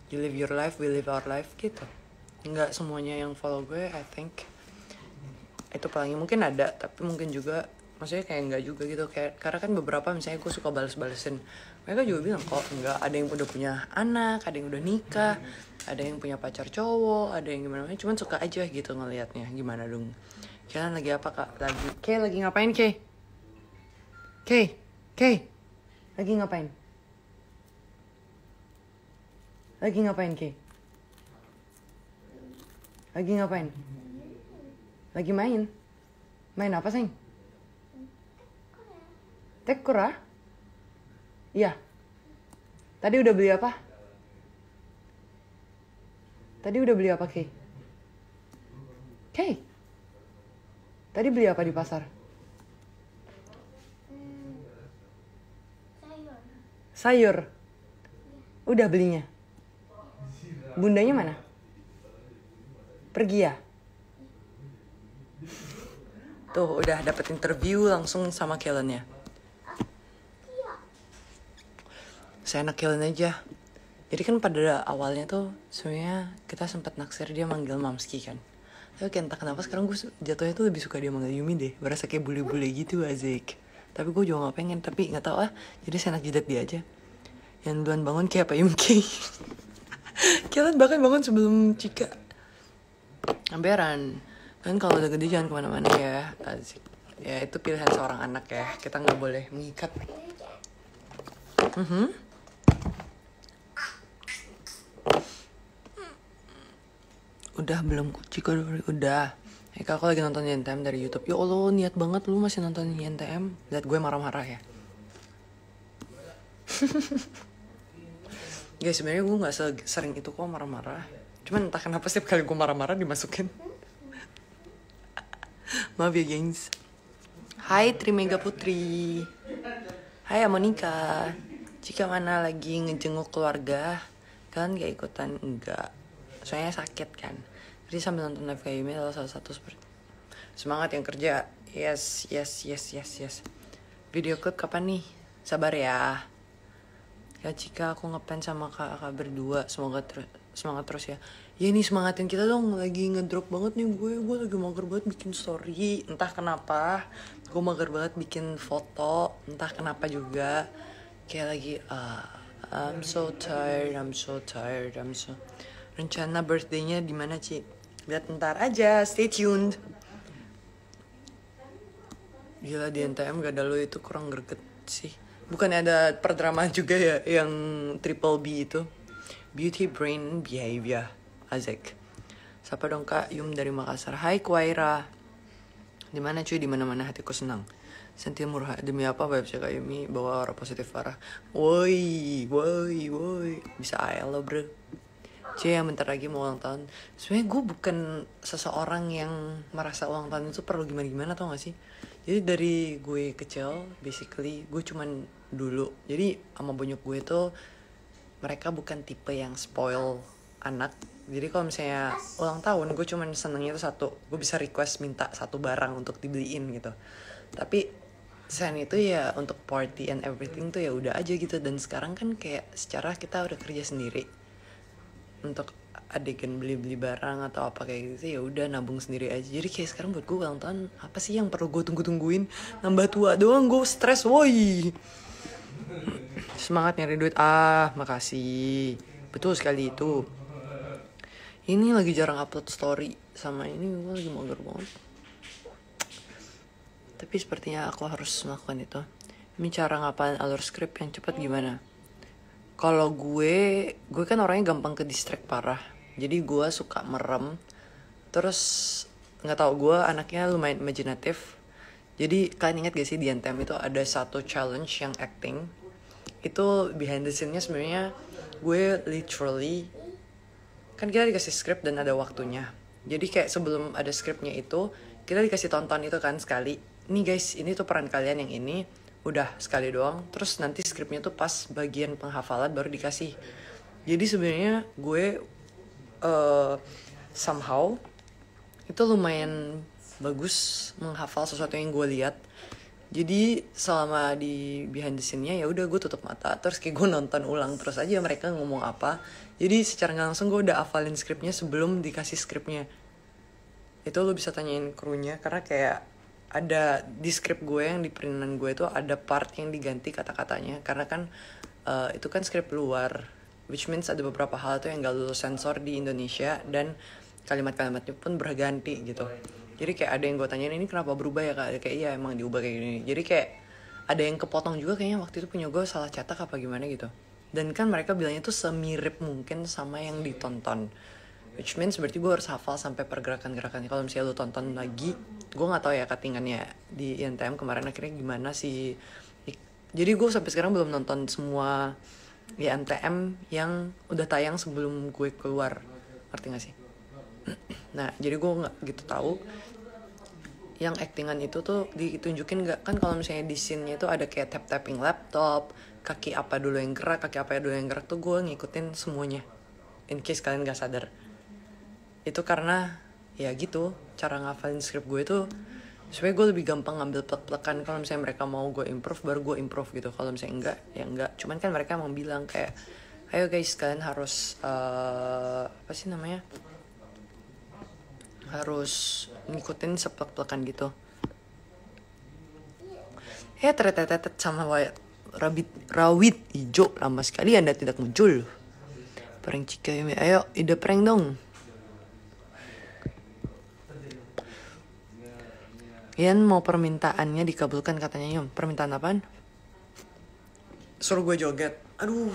You live your life, we live our life gitu. Nggak semuanya yang follow gue, I think itu paling mungkin ada, tapi mungkin juga maksudnya kayak enggak juga gitu. Kayak karena kan beberapa misalnya gue suka bales-balesin, mereka juga bilang kok enggak, ada yang udah punya anak, ada yang udah nikah, ada yang punya pacar cowok, ada yang gimana, cuman suka aja gitu ngelihatnya. Gimana dong, kalian lagi apa kak? Lagi ngapain Kay? Lagi ngapain? Lagi ngapain Kay? Lagi ngapain? Lagi main? Main apa sayang? Tekura? Iya. Tadi udah beli apa? Tadi udah beli apa Kay? Kay? Tadi beli apa di pasar? Sayur. Udah belinya? Bundanya mana? Pergi ya? Tuh udah dapet interview langsung sama Kellen ya. Saya enak Kellen aja. Jadi kan pada awalnya tuh sebenarnya kita sempat naksir dia manggil Mamski kan. Tapi kayak entah kenapa sekarang gue jatuhnya tuh lebih suka dia manggil Yumi deh. Berasa kayak bule-bule gitu Azik. Tapi gue juga gak pengen, tapi gak tahu jadi saya enak jidat dia aja. Yang duluan bangun kayak apa Yumki. Kellen bahkan bangun sebelum Cika. Amberan. Kan kalau udah gede jangan kemana-mana ya, Azik. Ya itu pilihan seorang anak ya, kita nggak boleh mengikat. Udah belum Ciko? Udah. Eka aku lagi nonton YNTM dari YouTube. Ya Allah niat banget lu masih nonton YNTM. Lihat gue marah-marah ya. Guys sebenarnya gue nggak sering itu kok marah-marah. Cuman entah kenapa setiap kali gue marah-marah dimasukin. Maaf ya gengs. Hai Trimega Putri. Hai Monica. Jika mana lagi ngejenguk keluarga, kalian gak ikutan? Enggak. Soalnya sakit kan. Jadi sambil nonton live kayak ini adalah salah satu seperti semangat yang kerja. Yes. Video clip kapan nih? Sabar ya. Ya Cika aku ngefans sama kakak berdua. Semoga semangat terus ya. Ya ini semangatin kita dong, lagi ngedrop banget nih gue lagi mager banget bikin story, entah kenapa gue mager banget bikin foto, entah kenapa juga kayak lagi I'm so tired. Rencana birthday-nya di mana Ci? Lihat ntar aja, stay tuned. Gila di NTM gak ada lo itu kurang greget sih. Bukannya ada perdramaan juga ya yang triple B itu, Beauty Brain Behavior. Azek. Siapa dong Kak? Yum dari Makassar. Hai Kuaira. Dimana cuy? Dimana-mana hatiku senang. Sentil murah. Demi apa vibes Kak Yumi? Bawa aura positif parah. Woi. Bisa AL lo bro. Cuy yang bentar lagi mau ulang tahun. Sebenarnya gue bukan seseorang yang merasa ulang tahun itu perlu gimana-gimana tau gak sih? Jadi dari gue kecil basically gue cuman dulu. Jadi sama bonyok gue tuh mereka bukan tipe yang spoil anak. Jadi kalau misalnya ulang tahun gue cuman senengnya itu satu, gue bisa request minta satu barang untuk dibeliin gitu. Tapi selain itu ya untuk party and everything tuh ya udah aja gitu. Dan sekarang kan kayak secara kita udah kerja sendiri, untuk adegan beli-beli barang atau apa kayak gitu ya udah nabung sendiri aja. Jadi kayak sekarang buat gue ulang tahun apa sih yang perlu gue tungguin, nambah tua doang gue stres woi. Semangat nyari duit, makasih, betul sekali itu. Ini lagi jarang upload story sama ini gue lagi mager banget. Tapi sepertinya aku harus melakukan itu. Ini cara ngapalin alur skrip yang cepat gimana? Kalau gue kan orangnya gampang ke distract parah. Jadi gue suka merem. Terus nggak tahu gue anaknya lumayan imajinatif. Jadi kalian ingat gak sih di NTM itu ada satu challenge yang acting. Itu behind the scene-nya sebenarnya gue literally kan kita dikasih skrip dan ada waktunya. Jadi kayak sebelum ada skripnya itu kita dikasih tonton itu kan sekali. Nih guys, ini tuh peran kalian yang ini. Udah sekali doang. Terus nanti skripnya tuh pas bagian penghafalan baru dikasih. Jadi sebenarnya gue somehow itu lumayan bagus menghafal sesuatu yang gue lihat. Jadi selama di behind the scene-nya ya udah gue tutup mata, terus kayak gue nonton ulang terus aja mereka ngomong apa. Jadi secara nggak langsung gue udah hafalin skripnya sebelum dikasih skripnya. Itu lo bisa tanyain krunya karena kayak ada di skrip gue yang di printan gue itu ada part yang diganti kata-katanya karena kan itu kan skrip luar, which means ada beberapa hal tuh yang gak lo sensor di Indonesia dan kalimat-kalimatnya pun berganti gitu. Jadi kayak ada yang gue tanyain ini kenapa berubah ya kak, kayak iya emang diubah kayak gini. Jadi kayak ada yang kepotong juga kayaknya waktu itu punya gue salah cetak apa gimana gitu. Dan kan mereka bilangnya tuh semirip mungkin sama yang ditonton, which means berarti gue harus hafal sampai pergerakan-gerakannya. Kalau misalnya lu tonton lagi, gue nggak tahu ya cuttingannya di INTM kemarin akhirnya gimana sih. Jadi gue sampai sekarang belum nonton semua INTM yang udah tayang sebelum gue keluar, ngerti gak sih? Nah jadi gue nggak gitu tahu yang actingan itu tuh ditunjukin nggak. Kan kalau misalnya di scene-nya itu ada kayak tap-tapping laptop, kaki apa dulu yang gerak, kaki apa dulu yang gerak tuh gue ngikutin semuanya in case kalian gak sadar. Itu karena ya gitu cara ngafalin skrip gue tuh supaya gue lebih gampang ngambil plek-plekan. Kalau misalnya mereka mau gue improve baru gue improve gitu, kalau misalnya enggak ya enggak. Cuman kan mereka emang bilang kayak ayo guys kalian harus apa sih namanya, harus ngikutin seplek-plekan gitu. Tetet sama rawit hijau, lama sekali Anda tidak muncul. Prank Cika Yumi, ayo ide prank dong. Ian mau permintaannya dikabulkan katanya Yum. Permintaan apaan? Suruh gue joget. Aduh,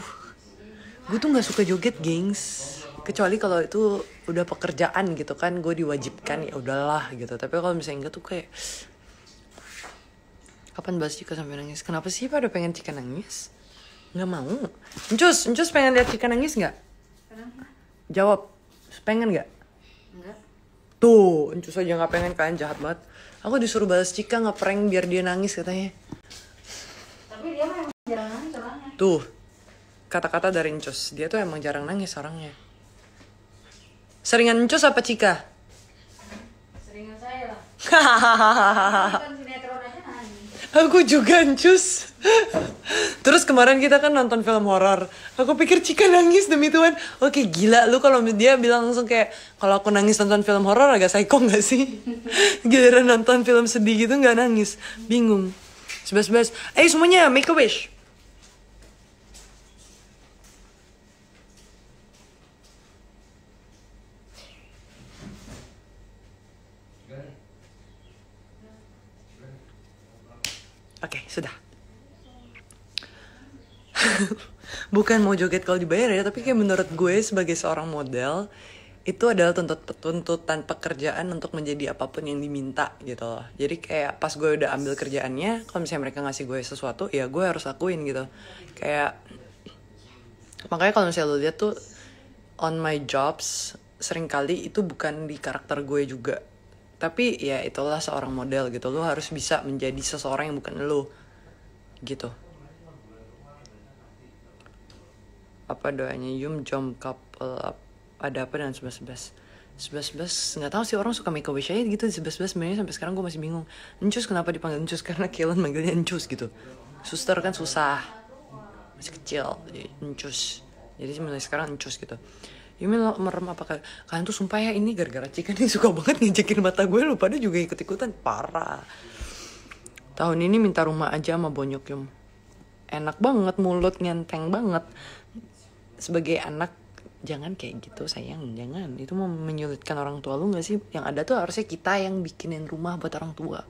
gue tuh gak suka joget gengs. Kecuali kalau itu udah pekerjaan gitu kan, gue diwajibkan ya udahlah gitu. Tapi kalau misalnya enggak tuh kayak kapan bahas Cika sampai nangis? Kenapa sih pada pengen Cika nangis? Nggak mau. Encus pengen lihat Cika nangis nggak? Jawab, pengen nggak? Enggak. Tuh, Encus aja nggak pengen, kalian jahat banget. Aku disuruh balas Cika ngeprank biar dia nangis katanya. Tapi dia memang jarang nangis orangnya. Tuh, kata-kata dari Encus, dia tuh emang jarang nangis orangnya. Seringan Encus apa Cika? Seringan saya lah. Kan sinetron aja nangis. Aku juga Encus. Terus kemarin kita kan nonton film horor. Aku pikir Cika nangis demi Tuhan. Oke gila lu kalau dia bilang langsung kayak kalau aku nangis nonton film horor agak psycho gak sih? Giliran nonton film sedih gitu gak nangis. Bingung. 11. Semuanya make a wish. Oke, sudah. Bukan mau joget kalau dibayar ya, tapi kayak menurut gue sebagai seorang model itu adalah tuntutan pekerjaan untuk menjadi apapun yang diminta gitu loh. Jadi kayak pas gue udah ambil kerjaannya, kalau misalnya mereka ngasih gue sesuatu ya gue harus lakuin gitu. Kayak makanya kalau misalnya lo lihat tuh on my jobs seringkali itu bukan di karakter gue juga, tapi ya itulah seorang model gitu. Lo harus bisa menjadi seseorang yang bukan lo gitu. Apa doanya Yum jom couple up, ada apa dengan 11 nggak tahu sih, orang suka make a wish aja gitu. 11 sebenarnya sampai sekarang gue masih bingung. Encus kenapa dipanggil Encus? Karena Kellen manggilnya Encus gitu. Suster kan susah, masih kecil jadi Encus. Jadi sebenarnya sekarang Encus gitu. Yumi lo merem apa kalian tuh sumpah ya, ini gara-gara Cika nih suka banget ngejekin mata gue. Lu pada juga ikut-ikutan, parah. Tahun ini minta rumah aja sama Bonyok Yum. Enak banget, mulut nyenteng banget. Sebagai anak jangan kayak gitu sayang, jangan. Itu mau menyulitkan orang tua lu gak sih? Yang ada tuh harusnya kita yang bikinin rumah buat orang tua.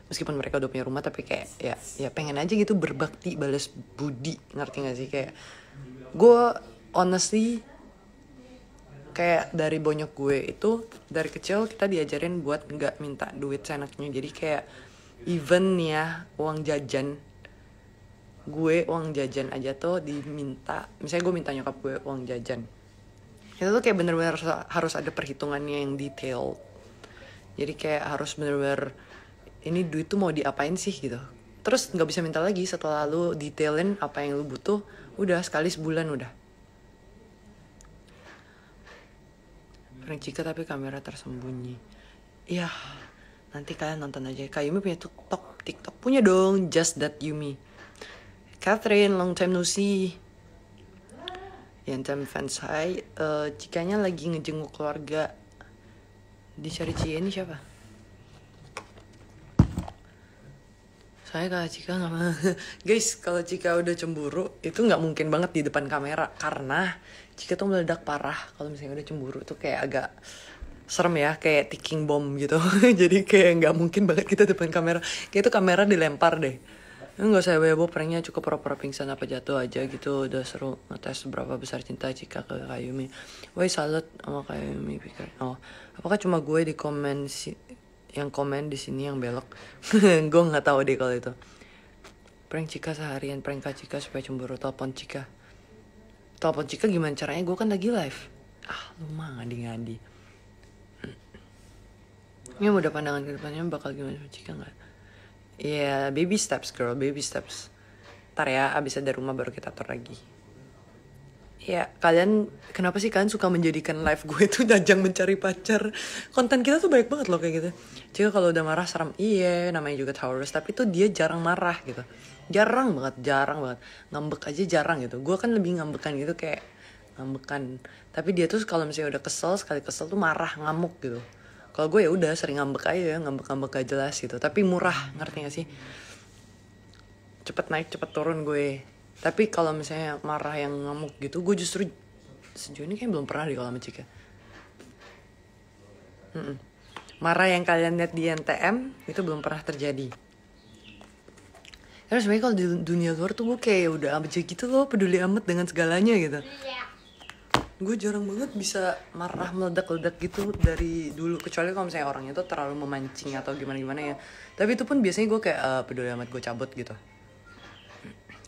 Meskipun mereka udah punya rumah, tapi kayak ya pengen aja gitu berbakti, balas budi, ngerti gak sih? Kayak gue honestly kayak dari Bonyok gue itu dari kecil kita diajarin buat nggak minta duit seenaknya. Jadi kayak even ya uang jajan aja tuh diminta. Misalnya gue minta nyokap gue uang jajan, itu tuh kayak bener-bener harus ada perhitungannya yang detail. Jadi kayak harus bener-bener ini duit tuh mau diapain sih gitu. Terus nggak bisa minta lagi setelah lu detailin apa yang lu butuh. Udah sekali sebulan udah. Prank Cika tapi kamera tersembunyi. Ya Nanti kalian nonton aja. Kak Yumi punya TikTok punya dong, Just That Yumi. Catherine, long time no see. Yang time fans hai. Cikanya lagi ngejenguk keluarga. Dicari Cie ini siapa? Saya Kak Cika nggak mau. Guys, kalau Cika udah cemburu itu nggak mungkin banget di depan kamera karena Cika tuh meledak parah. Kalau misalnya udah cemburu tuh kayak agak serem ya, kayak ticking bomb gitu. Jadi kayak nggak mungkin banget kita depan kamera. Kayak itu kamera dilempar deh. Nggak usah heboh, pranknya cukup pura-pura pingsan apa jatuh aja gitu. Udah seru ngetes seberapa besar cinta Cika ke Kayumi. Woi salut sama Kayumi pikir. Oh, apakah cuma gue di komen yang komen di sini yang belok? Gue nggak tahu deh kalau itu. Prank Cika seharian, prank Kak Cika supaya cemburu. Telepon Cika gimana caranya? Gue kan lagi live. Lu mah ngadi-ngadi. Ini udah pandangan ke depannya bakal gimana sama Cika nggak? Ya, baby steps girl, baby steps. Ntar ya, abis ada rumah baru kita atur lagi. Ya, kenapa sih kalian suka menjadikan live gue itu ajang mencari pacar? Konten kita tuh banyak banget loh kayak gitu. Jika kalau udah marah serem, iya namanya juga Taurus. Tapi tuh dia jarang marah gitu. Jarang banget. Ngambek aja jarang gitu. Gue kan lebih ngambekan gitu kayak ngambekan. Tapi dia tuh kalau misalnya udah sekali kesel tuh marah, ngamuk gitu. Kalau gue ya udah sering ngambek aja, ngambek gak jelas gitu. Tapi murah, ngerti gak sih? Cepet naik, cepet turun gue. Tapi kalau misalnya marah yang ngamuk gitu, gue justru sejauh ini kayak belum pernah deh kalau sama Cika. Marah yang kalian lihat di NTM itu belum pernah terjadi. Karena sebenarnya kalau di dunia luar tuh gue kayak udah aja gitu loh, peduli amat dengan segalanya gitu. Gue jarang banget bisa marah meledak-ledak gitu dari dulu, kecuali kalau misalnya orangnya tuh terlalu memancing atau gimana ya. Tapi itu pun biasanya gue kayak peduli amat, gue cabut gitu.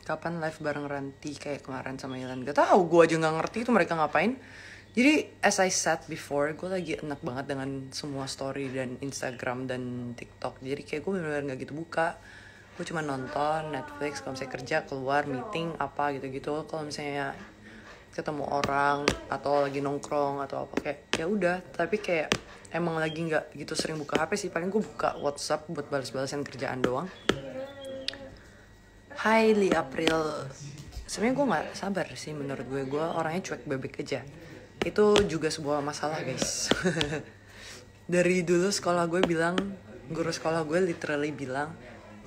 Kapan live bareng Ranti kayak kemarin sama Ilan? Gak tau, gue aja gak ngerti itu mereka ngapain. Jadi as I said before, gue lagi enak banget dengan semua story dan Instagram dan TikTok. Jadi kayak gue bener-bener gak gitu buka. Gue cuma nonton Netflix, kalau misalnya kerja, keluar, meeting, apa gitu-gitu. Kalau misalnya ketemu orang atau lagi nongkrong atau apa kayak ya udah. Tapi kayak emang lagi gak gitu sering buka HP sih. Paling gue buka WhatsApp buat balas-balasan kerjaan doang. Hai Li April. Sebenarnya gue nggak sabar sih, menurut gue orangnya cuek bebek aja. Itu juga sebuah masalah guys. Dari dulu guru sekolah gue literally bilang,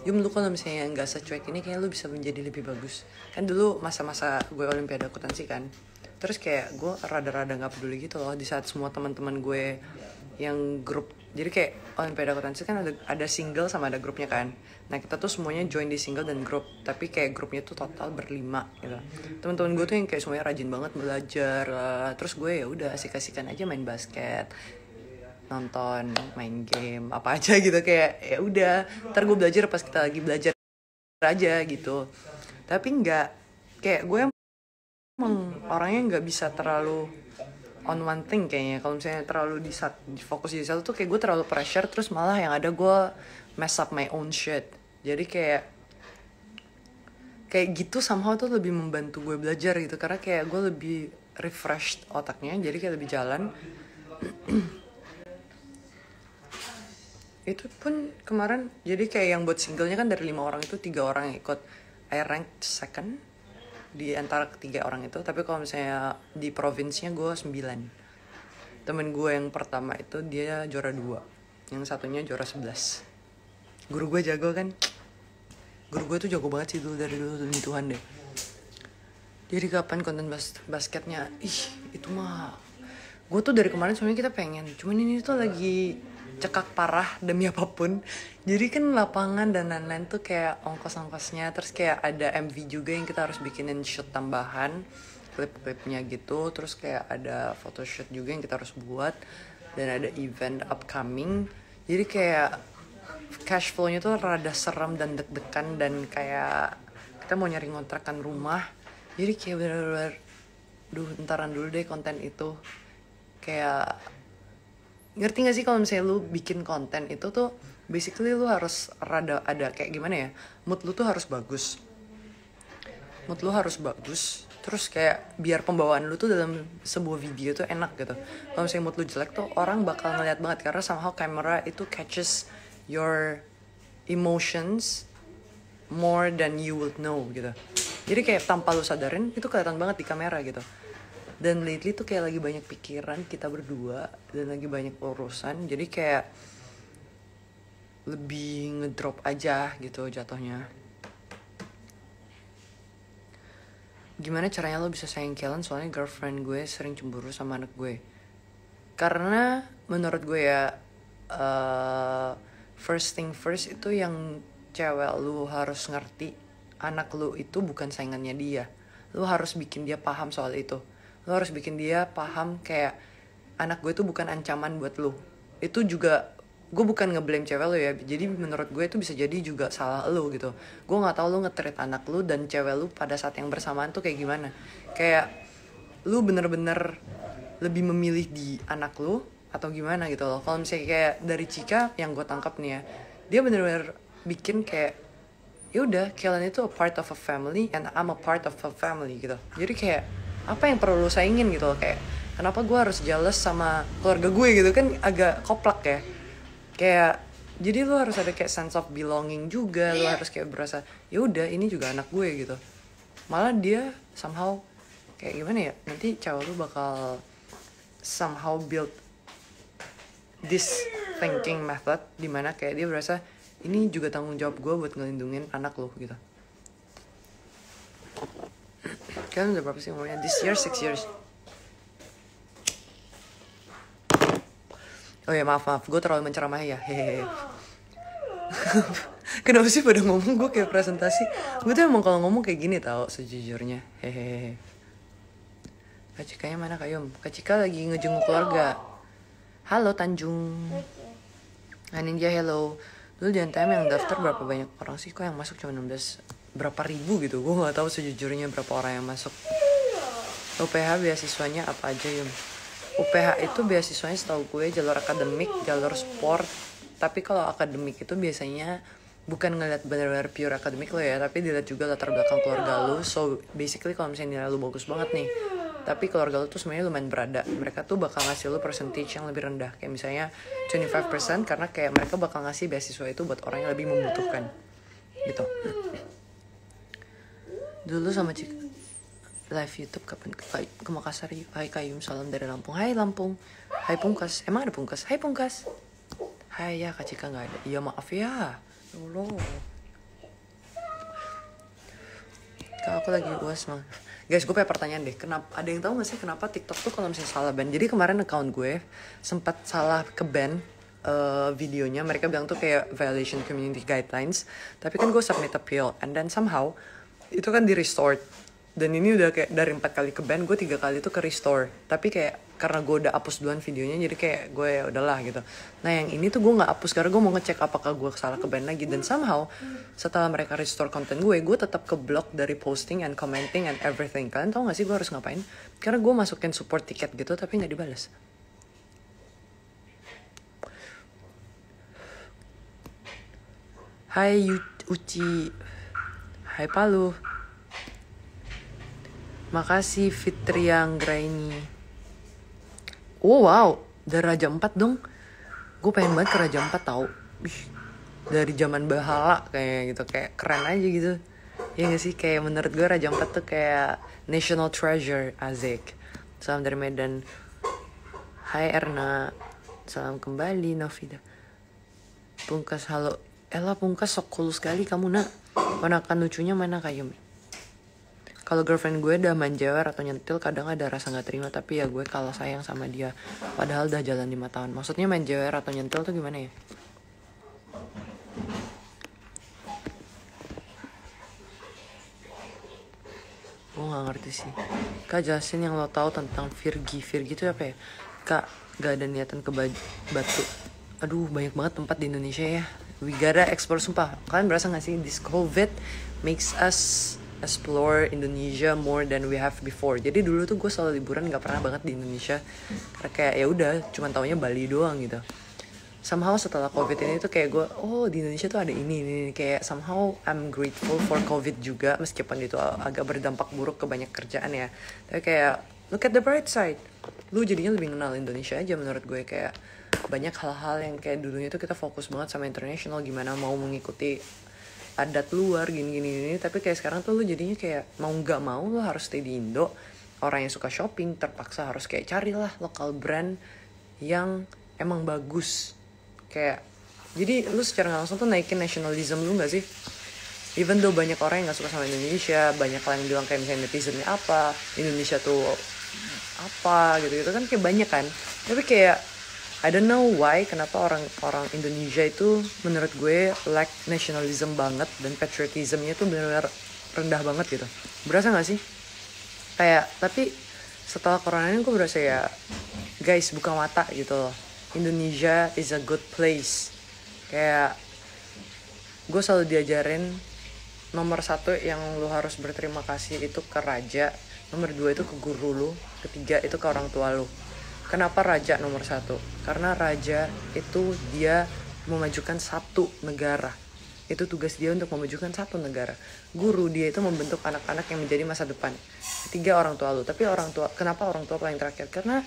Yum lu kalau misalnya nggak secuek ini kayaknya lu bisa menjadi lebih bagus. Kan dulu masa-masa gue olimpiade akuntansi kan. Terus kayak gue rada-rada nggak peduli gitu loh di saat semua teman-teman gue yang grup. Jadi kayak olimpiade akuntansi kan ada single sama ada grupnya kan. Nah kita tuh semuanya join di single dan grup. Tapi kayak grupnya tuh total berlima gitu. Teman-teman gue tuh yang kayak semuanya rajin banget belajar. Terus gue ya udah asik-asikan aja main basket, nonton, main game, apa aja gitu. Kayak ya udah, ntar gue belajar pas kita lagi belajar aja gitu. Tapi nggak, kayak gue emang orangnya nggak bisa terlalu on one thing kayaknya. Kalau misalnya terlalu fokus di satu tuh kayak gue terlalu pressure, terus malah yang ada gue mess up my own shit. Jadi kayak gitu somehow tuh lebih membantu gue belajar gitu, karena kayak gue lebih refreshed otaknya, jadi kayak lebih jalan. Itu pun kemarin jadi kayak yang buat singlenya kan dari 5 orang itu 3 orang yang ikut. I ranked second di antara ketiga orang itu. Tapi kalau misalnya di provinsinya gue 9. Temen gue yang pertama itu dia juara 2, yang satunya juara 11. Guru gue jago kan. Guru gue tuh jago banget sih dari dulu demi Tuhan deh. Jadi kapan konten basketnya? Itu mah gue tuh dari kemarin sebenarnya kita pengen, cuman ini tuh lagi cekak parah demi apapun. Jadi kan lapangan dan lain-lain tuh kayak ongkos-ongkosnya. Terus kayak ada MV juga yang kita harus bikinin shoot tambahan, klip-klipnya gitu. Terus kayak ada photoshoot juga yang kita harus buat. Dan ada event upcoming. Jadi kayak cash flow-nya tuh rada serem dan deg-degan. Dan kayak kita mau nyari ngontrakan rumah. Jadi kayak bener-bener entaran dulu deh konten itu. Kayak ngerti gak sih kalau misalnya lu bikin konten itu tuh basically lu harus rada ada kayak gimana ya, mood lu tuh harus bagus. Terus kayak biar pembawaan lu tuh dalam sebuah video tuh enak gitu. Kalau misalnya mood lu jelek tuh orang bakal ngeliat banget, karena somehow kamera itu catches your emotions more than you would know gitu. Jadi kayak tanpa lu sadarin itu kelihatan banget di kamera gitu. Dan lately tuh kayak lagi banyak pikiran kita berdua dan lagi banyak urusan. Jadi kayak lebih ngedrop aja gitu jatuhnya. Gimana caranya lo bisa sayang Kellen? Soalnya girlfriend gue sering cemburu sama anak gue. Karena menurut gue ya, first thing first itu yang cewek lu harus ngerti, anak lu itu bukan saingannya dia. Lu harus bikin dia paham soal itu. Lu harus bikin dia paham kayak anak gue itu bukan ancaman buat lu. Itu juga, gue bukan ngeblame cewek lu ya, jadi menurut gue itu bisa jadi juga salah lu gitu. Gue nggak tahu lu nge-treat anak lu dan cewek lu pada saat yang bersamaan tuh kayak gimana. Kayak lu bener-bener lebih memilih di anak lu atau gimana gitu loh. Kalau misalnya kayak dari Cika yang gue tangkap nih ya, dia bener-bener bikin kayak ya udah, Kellen itu a part of a family and I'm a part of a family gitu. Jadi kayak apa yang perlu lu saingin gitu loh, kayak kenapa gue harus jealous sama keluarga gue gitu kan, agak koplak ya. Kayak jadi lu harus ada kayak sense of belonging juga, lu harus kayak berasa ya udah ini juga anak gue gitu. Malah dia somehow kayak gimana ya, nanti cewek lu bakal somehow build this thinking method dimana kayak dia berasa ini juga tanggung jawab gue buat ngelindungin anak lu gitu. Kalian udah berapa sih umurnya? This year 6 years. Oh ya maaf, gue terlalu menceramahi ya, hehehe. Kenapa sih pada ngomong gue kayak presentasi? Gue tuh emang kalau ngomong kayak gini tau sejujurnya, hehehe. Kak Cikanya mana Kak Yum? Kak Cika lagi ngejenguk keluarga. Halo Tanjung. Ninja hello. Dulu di NTM yang daftar berapa banyak orang sih? Kok yang masuk cuma 16 berapa ribu gitu? Gue gak tahu sejujurnya berapa orang yang masuk. UPH beasiswanya apa aja Yum? UPH itu beasiswanya setahu gue jalur akademik, jalur sport. Tapi kalau akademik itu biasanya bukan ngeliat benar-benar pure akademik lo ya, tapi dilihat juga latar belakang keluarga lo. So basically kalau misalnya nilai lo bagus banget nih, tapi keluarga lo tuh sebenarnya lumayan berada, mereka tuh bakal ngasih lo percentage yang lebih rendah. Kayak misalnya 25% karena kayak mereka bakal ngasih beasiswa itu buat orang yang lebih membutuhkan gitu. Dulu sama Cik live YouTube kapan ke Makassar yuk. Hai Kayum, salam dari Lampung. Hai Lampung. Hai Pungkas. Emang ada Pungkas? Hai Pungkas. Hai ya Kak Cika nggak ada. Iya maaf ya. Allah. Kak aku lagi UAS mang. Guys, gue punya pertanyaan deh. Kenapa ada yang tahu nggak sih kenapa TikTok tuh kalau misalnya salah ban? Jadi kemarin account gue sempat salah ke ban videonya. Mereka bilang tuh kayak violation community guidelines. Tapi kan gue submit appeal and then somehow itu kan di restored. Dan ini udah kayak dari 4 kali ke ban, gue 3 kali tuh ke restore. Tapi kayak karena gue udah hapus duluan videonya, jadi kayak gue ya udahlah gitu. Nah yang ini tuh gue nggak hapus karena gue mau ngecek apakah gue salah ke ban lagi. Dan somehow setelah mereka restore konten gue tetap ke block dari posting and commenting and everything. Kalian tau gak sih gue harus ngapain? Karena gue masukin support tiket gitu tapi nggak dibalas. Hai Uci. Hai Palu. Makasih Fitri yang Graini. Oh wow, dari Raja 4 dong. Gue pengen banget ke Raja 4 tau. Dari zaman Bahala kayak gitu, kayak keren aja gitu. Ya gak sih, kayak menurut gue Raja 4 tuh kayak national treasure. Azik. Salam dari Medan. Hai Erna. Salam kembali Novida. Pungkas halo. Ella Pungkas sok cool sekali kamu nak. Ponakan lucunya mana Kayum? Kalau girlfriend gue udah main jewer atau nyentil, kadang ada rasa gak terima. Tapi ya gue kalah sayang sama dia. Padahal udah jalan 5 tahun. Maksudnya main jewer atau nyentil tuh gimana ya? Gue gak ngerti sih. Kak jelasin yang lo tahu tentang Virgi. Virgi itu apa ya? Kak gak ada niatan ke batu. Aduh banyak banget tempat di Indonesia ya. We gotta explore, sumpah. Kalian berasa gak sih this COVID makes us explore Indonesia more than we have before. Jadi dulu tuh gue selalu liburan gak pernah banget di Indonesia karena kayak ya udah cuman taunya Bali doang gitu. Somehow setelah COVID ini tuh kayak gue, oh di Indonesia tuh ada ini. Kayak somehow I'm grateful for COVID juga, meskipun itu agak berdampak buruk ke banyak kerjaan ya. Tapi kayak look at the bright side, lu jadinya lebih kenal Indonesia aja menurut gue. Kayak banyak hal-hal yang kayak dulunya tuh kita fokus banget sama international, gimana mau mengikuti adat luar gini, tapi kayak sekarang tuh lu jadinya kayak mau nggak mau lu harus stay di Indo. Orang yang suka shopping terpaksa harus kayak carilah lokal brand yang emang bagus. Kayak jadi lu secara nggak langsung tuh naikin nationalism lu nggak sih? Even though banyak orang yang nggak suka sama Indonesia, banyak orang yang bilang kayak misalnya netizennya apa, Indonesia tuh apa gitu kan kayak banyak kan. Tapi kayak I don't know why kenapa orang Indonesia itu menurut gue lack nationalism banget dan patriotismnya tuh benar-benar rendah banget gitu. Berasa nggak sih? Kayak tapi setelah corona ini gue berasa ya guys buka mata gitu loh. Indonesia is a good place. Kayak gue selalu diajarin nomor 1 yang lu harus berterima kasih itu ke raja, nomor 2 itu ke guru lu, ketiga itu ke orang tua lu. Kenapa raja nomor 1? Karena raja itu dia memajukan satu negara. Itu tugas dia untuk memajukan satu negara. Guru dia itu membentuk anak-anak yang menjadi masa depan. Ketiga orang tua lu. Tapi orang tua, kenapa orang tua paling terakhir? Karena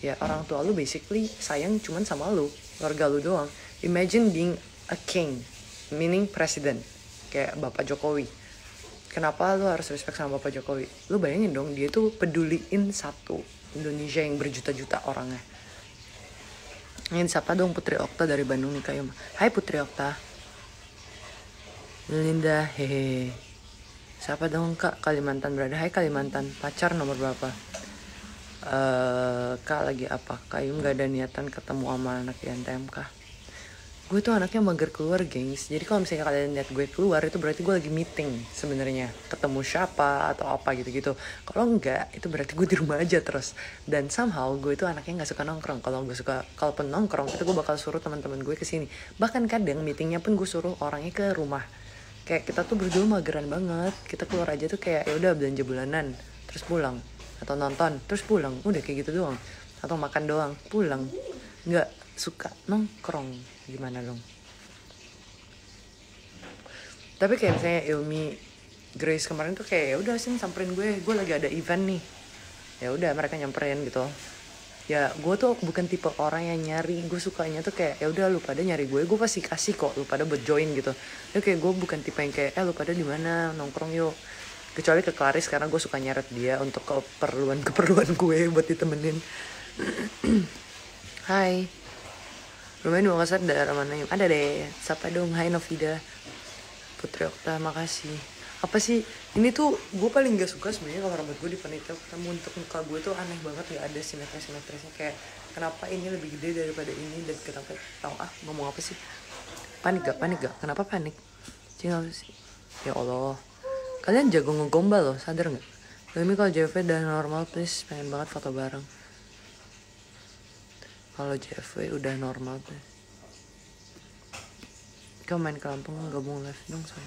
ya orang tua lu basically sayang cuman sama lu, keluarga lu doang. Imagine being a king, meaning president, kayak Bapak Jokowi. Kenapa lu harus respect sama Bapak Jokowi? Lu bayangin dong, dia tuh peduliin satu Indonesia yang berjuta-juta orangnya. Ingin siapa dong Putri Okta dari Bandung nih kayak. Hai Putri Okta. Linda, hehe. Siapa dong Kak Kalimantan berada? Hai Kalimantan, pacar nomor berapa? Kak lagi apa? Kayum gak ada niatan ketemu sama anak INTM kah? Gue tuh anaknya mager keluar gengs. Jadi kalau misalnya kalian lihat gue keluar itu berarti gue lagi meeting sebenarnya, ketemu siapa atau apa gitu-gitu. Kalau enggak itu berarti gue di rumah aja terus. Dan somehow gue itu anaknya nggak suka nongkrong. Kalaupun nongkrong itu gue bakal suruh teman-teman gue kesini. Bahkan kadang meetingnya pun gue suruh orangnya ke rumah. Kayak kita tuh berdua mageran banget. Kita keluar aja tuh kayak ya udah belanja bulanan terus pulang, atau nonton terus pulang, udah kayak gitu doang. Atau makan doang pulang. Nggak suka nongkrong. Gimana dong? Tapi kayak misalnya Ilmi, Grace kemarin tuh kayak ya udah sih samperin gue lagi ada event nih. Ya udah mereka nyamperin gitu. Ya gue tuh bukan tipe orang yang nyari. Gue sukanya tuh kayak ya udah lu pada nyari gue pasti kasih kok lu pada buat join gitu. Ya kayak gue bukan tipe yang kayak lu pada di mana nongkrong yuk. Kecuali ke Claris karena gue suka nyeret dia untuk keperluan gue buat ditemenin. Hai. Rumahnya di Makassar daerah mana? Ada deh. Siapa dong? Hai Novida. Putri Okta, makasih. Apa sih? Ini tuh gue paling gak suka sebenarnya kalau rambut gue di ponytail. Ketemu untuk muka gue tuh aneh banget, gak ada simetris-simetrisnya. Kayak kenapa ini lebih gede daripada ini dan kenapa? Tahu ngomong apa sih? Panik gak? Kenapa panik? Cina sih. Ya Allah. Kalian jago ngegombal loh, sadar gak? Demi kalau JV udah normal please, pengen banget foto bareng. Kalau JV udah normal tuh. Kau main ke Lampung gabung live dong saya.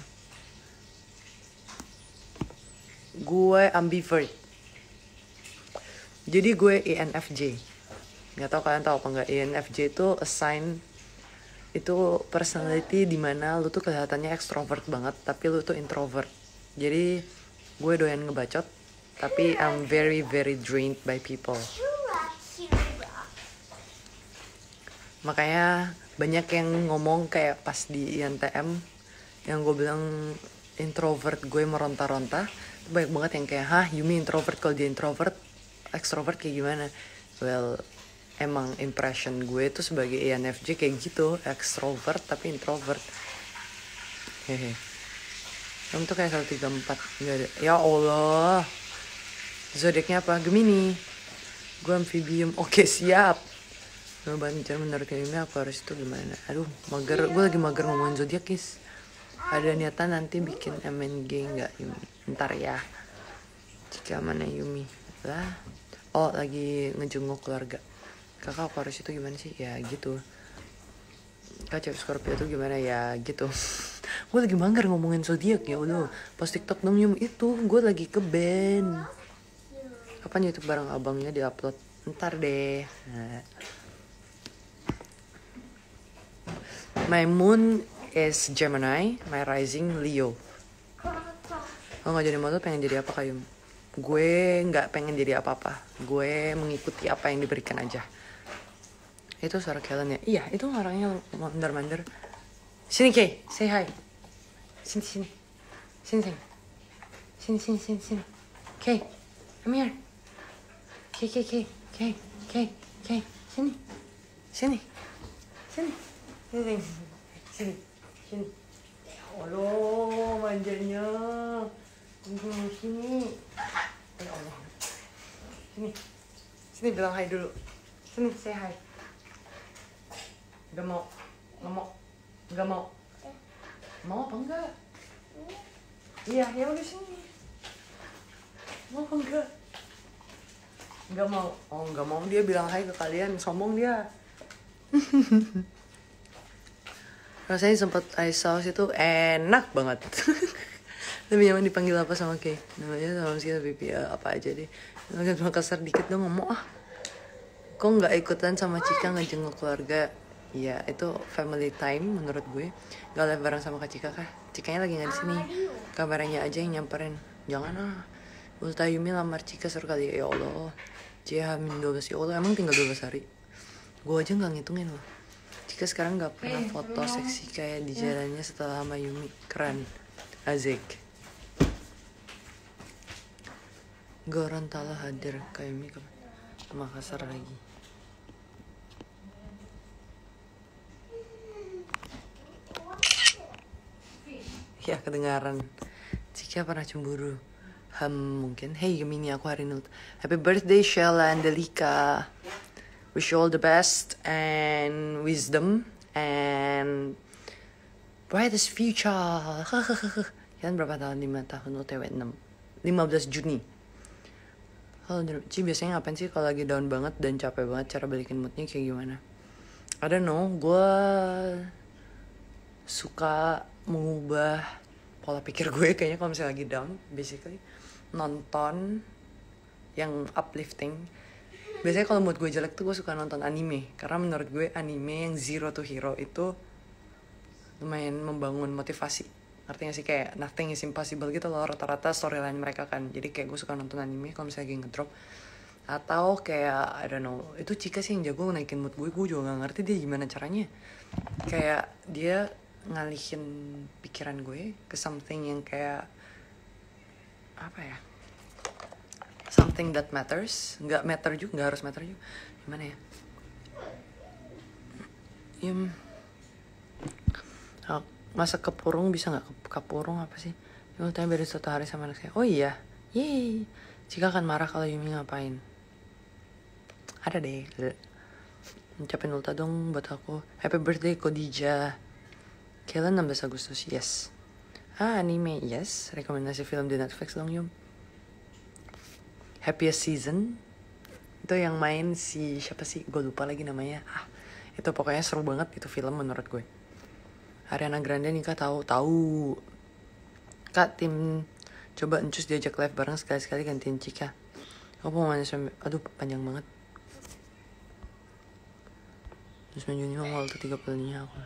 Gue ambivert. Jadi gue INFJ. Gak tau kalian tahu apa nggak? INFJ itu assign itu personality dimana lu tuh kelihatannya extrovert banget tapi lu tuh introvert. Jadi gue doyan ngebacot tapi I'm very very drained by people. Makanya banyak yang ngomong kayak pas di INTM yang gue bilang introvert gue meronta-ronta. Banyak banget yang kayak, hah Yumi introvert, kalau dia introvert, extrovert kayak gimana? Well, emang impression gue tuh sebagai INFJ kayak gitu, extrovert tapi introvert. Hehe. Kamu tuh kayak 134, nggak ada. Ya Allah. Zodiaknya apa? Gemini. Gue amphibium. Oke, siap. Bancar menurut ini aku harus itu gimana? Aduh, mager. Gue lagi mager ngomongin zodiak, guys. Ada niatan nanti bikin MNG nggak Yumi? Ntar ya. Jika mana Yumi? Lah. Oh, lagi ngejenguk keluarga. Kakak aku harus itu gimana sih? Ya gitu. Kak cewek Scorpio tuh gimana ya gitu. Gue lagi mager ngomongin zodiak ya Allah. Pas TikTok dong Yumi itu, gue lagi ke band. Kapan YouTube bareng abangnya diupload? Ntar deh. Nah. My moon is Gemini, my rising Leo. Kalau nggak jadi model pengen jadi apa Kayum? Gue nggak pengen jadi apa-apa. Gue mengikuti apa yang diberikan aja. Itu suara Kellen ya? Iya, itu orangnya mondar-mandir. Sini Kay, say hi. Sini, sini. Sini, sini. Sini, sini, sini, sini. Kay, come here. Kay, Kay, Kay, Kay, Kay, Kay. Sini. Sini. Sini. Sini, sini. Sini. Sini. Allah, manjanya. Sini. Ya Allah. Sini. Sini bilang hi dulu. Sini, say hi. Gak mau. Gak mau. Gak mau. Mau apa enggak? Iya, ya udah sini. Mau apa enggak? Gak mau. Oh, gak mau dia bilang hai ke kalian. Sombong dia. Rasanya sempat ice sauce itu enak banget. Lebih nyaman dipanggil apa sama Kay? Namanya sama kita pipi apa aja deh. Makassar dikit dong ngomong ah. Kok nggak ikutan sama Cika ngejenguk keluarga? Iya, itu family time menurut gue. Gak live bareng sama Kak Cika kah? Cikanya lagi nggak di sini. Kameranya aja yang nyamperin. Jangan ah. Ulta Yumi lamar Cika seru kali ya Allah. Min 12 ya Allah, emang tinggal 12 hari. Gue aja nggak ngitungin loh. Cika sekarang nggak pernah foto seksi kayak di jalannya setelah sama Yumi. Keren. Azik. Gorontalo hadir kayak Yumi ke Makassar lagi. Ya kedengaran. Cika pernah cemburu. Mungkin. Hey Gemini, aku hari ini. Happy birthday Sheila and Delika. Wish you all the best and wisdom and brightest future. Kalian berapa tahun? 5 tahun OTW 6. 15 Juni. Halo Ci, biasanya ngapain sih kalau lagi down banget dan capek banget? Cara balikin moodnya kayak gimana? I don't know, gue suka mengubah pola pikir gue kayaknya kalau misalnya lagi down, basically nonton yang uplifting. Biasanya kalau mood gue jelek tuh gue suka nonton anime, karena menurut gue anime yang Zero to Hero itu lumayan membangun motivasi. Artinya sih kayak nothing is impossible gitu loh, rata-rata storyline mereka kan. Jadi kayak gue suka nonton anime kalau misalnya lagi ngedrop. Atau kayak I don't know, itu Cika sih yang jago naikin mood gue juga gak ngerti dia gimana caranya. Kayak dia ngalihin pikiran gue ke something yang kayak apa ya, something that matters. Nggak matter juga, nggak harus matter juga, gimana ya, masak kepurung bisa nggak? Kepurung apa sih? Mau tanya baru 1 hari sama anak saya. Oh iya, yeay. Jika akan marah kalau Yumi ngapain? Ada deh. Ucapin ulta dong buat aku. Happy birthday Khadijah. Kalian 16 Agustus, yes. Anime, yes. Rekomendasi film di Netflix dong, Yum. Happiest Season. Itu yang main si siapa sih? Gue lupa lagi namanya. Itu pokoknya seru banget itu film menurut gue. Ariana Grande nikah tahu. Kak, tim coba Encus diajak live bareng sekali-sekali gantiin Cika. Aku mau manis, aduh panjang banget. Terus Juni awal tuh 30-nya aku.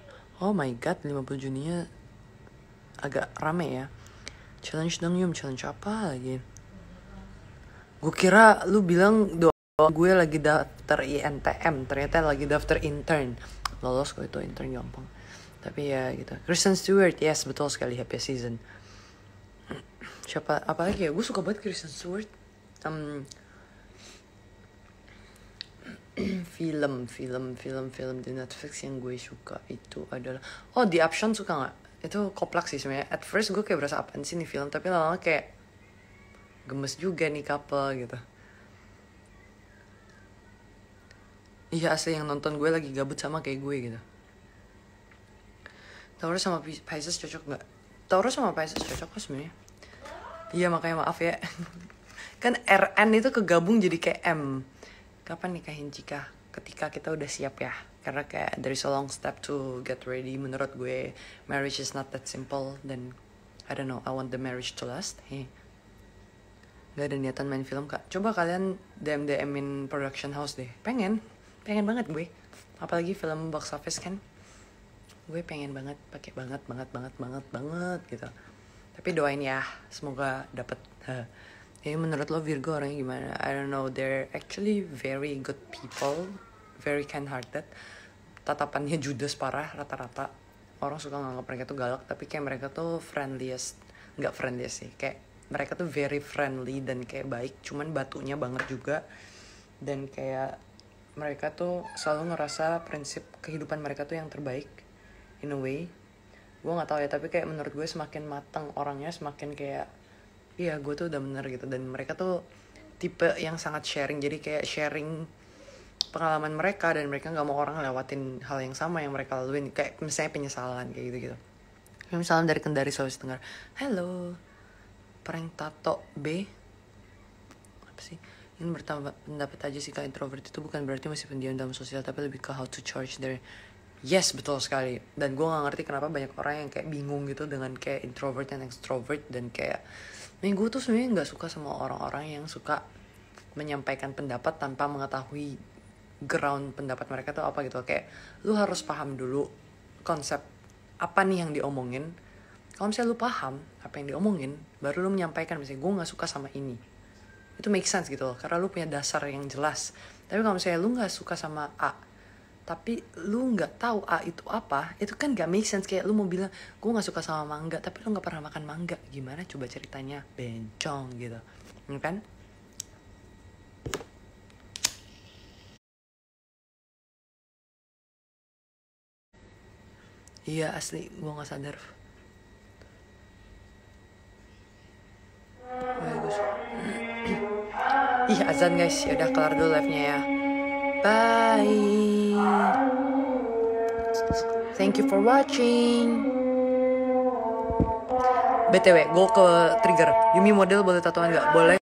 Oh my god, 50 Juninya agak rame ya. Challenge dong Yum, challenge apa lagi? Gue kira lu bilang gue lagi daftar INTM, ternyata lagi daftar intern. Lolos kok itu intern gampang. Tapi ya gitu. Kristen Stewart, yes betul sekali, happy season. Siapa, apa lagi ya? Gue suka banget Kristen Stewart. Film di Netflix yang gue suka itu adalah The Option, suka nggak? Itu koplak sih sebenarnya. At first gue kayak berasa apaan sih nih film, tapi lama-lama kayak gemes juga nih couple gitu. Iya asli yang nonton gue lagi gabut sama kayak gue gitu. Taurus sama Pisces cocok nggak? Taurus sama Pisces cocok kok sebenarnya. Iya makanya maaf ya. Kan RN itu kegabung jadi kayak M. Kapan nikahin Cika? Ketika kita udah siap ya. Karena kayak there is a long step to get ready. Menurut gue marriage is not that simple. Dan I don't know, I want the marriage to last. Gak ada niatan main film kak. Coba kalian DM-in production house deh. Pengen banget gue. Apalagi film box office kan. Gue pengen banget, pakai banget gitu. Tapi doain ya, semoga dapet. Jadi menurut lo Virgo orangnya gimana? I don't know, they're actually very good people, very kind hearted, tatapannya judes parah rata-rata. Orang suka nganggap mereka tuh galak, tapi kayak mereka tuh nggak friendliest sih, kayak mereka tuh very friendly dan kayak baik, cuman batunya banget juga. Dan kayak mereka tuh selalu ngerasa prinsip kehidupan mereka tuh yang terbaik in a way. Gue nggak tahu ya, tapi kayak menurut gue semakin matang orangnya, semakin kayak iya gue tuh udah bener gitu. Dan mereka tuh tipe yang sangat sharing, jadi kayak sharing pengalaman mereka, dan mereka nggak mau orang lewatin hal yang sama yang mereka laluin, kayak misalnya penyesalan kayak gitu. Misalnya dari Kendari, Sulawesi Tenggara. Hello, prank tato B apa sih? Ingin pendapat aja sih, kak, introvert itu bukan berarti masih pendiam dalam sosial, tapi lebih ke how to charge their. Yes, betul sekali. Dan gue nggak ngerti kenapa banyak orang yang kayak bingung gitu dengan kayak introvert dan extrovert. Dan kayak gue tuh sebenarnya nggak suka sama orang-orang yang suka menyampaikan pendapat tanpa mengetahui ground pendapat mereka tuh apa gitu. Kayak lu harus paham dulu konsep apa nih yang diomongin. Kalau misalnya lu paham apa yang diomongin, baru lu menyampaikan misalnya gue nggak suka sama ini, itu make sense gitu loh, karena lu punya dasar yang jelas. Tapi kalau misalnya lu nggak suka sama A, tapi lu nggak tahu A itu apa, itu kan nggak make sense. Kayak lu mau bilang gue nggak suka sama mangga, tapi lu nggak pernah makan mangga, gimana coba ceritanya? Bencong gitu, kan? Iya asli, gue nggak sadar. Bagus. Ih azan guys, ya udah kelar dulu live-nya ya. Bye. Thank you for watching. BTW, gue ke trigger. Yumi model boleh tatoan nggak? Boleh.